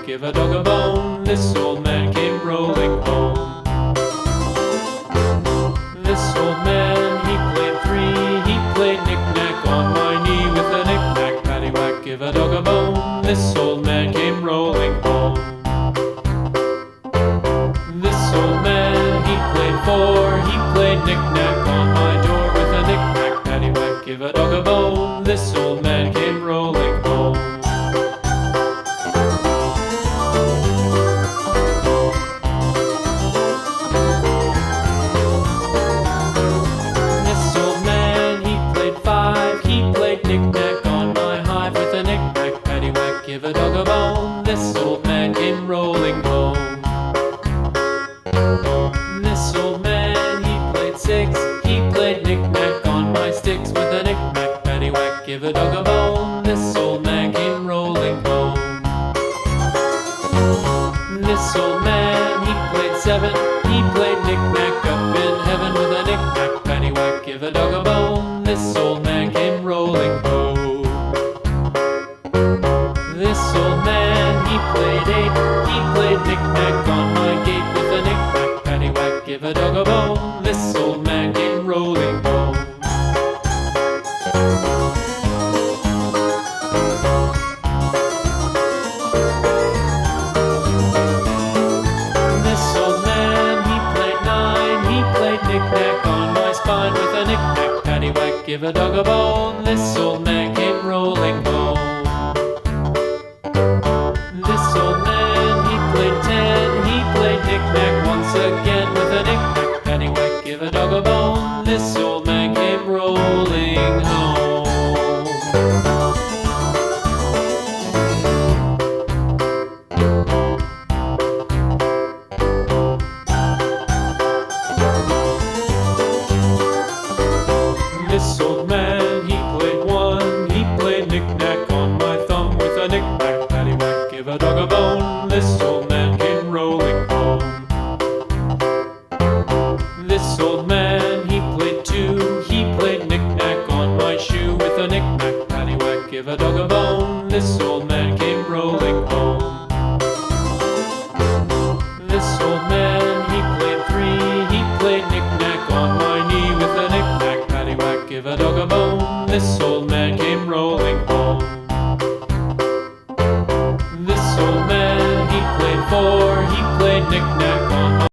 give a dog a bone. This old man came rolling home. This old man, he played three. He played knick-knack on my knee with a knick-knack, paddywhack, give a dog a bone. This old man came rolling home. This old man, he played four. He played knick-knack on my door with a knick-knack, paddywhack, give a dog a bone. This old man came rolling home. This old man, he played five. He played knick-knack on my hive with a knick-knack, paddywhack, give a dog a bone. This old man came rolling home. This old man, he played six. He played knick-knack on my sticks with a knick-knack, paddywhack, give a dog a bone. This old man came rolling home. This old man, he played seven. He played knick-knack up in heaven with a knick-knack, paddywhack, give a dog a bone. This old man came rolling home. This old man, he played eight. He played knick-knack on my gate with a knick-knack, paddywhack, give a dog a bone. This old man came rolling home. This old man, he played nine. He played knick-knack on my spine with a knick-knack, paddywhack, give a dog a bone. This old man came rolling home. This old man, he played ten. He played knick-knack once again with a knick-knack, paddywhack, give a dog a bone. This old man came rolling home. This old man, he played one. He played knick-knack on my thumb with a knick-knack, paddywhack, give a dog a bone. This old man came rolling home. This old man, he played two. He played knick-knack on my shoe with a knick-knack, paddywhack, give a dog a bone. This old man came rolling home. This old man, he played three. He played knick-knack on my knee with a knick-knack, paddywhack, give a dog a bone. This old man came rolling home. This old man, he played four. He played knick-knack on my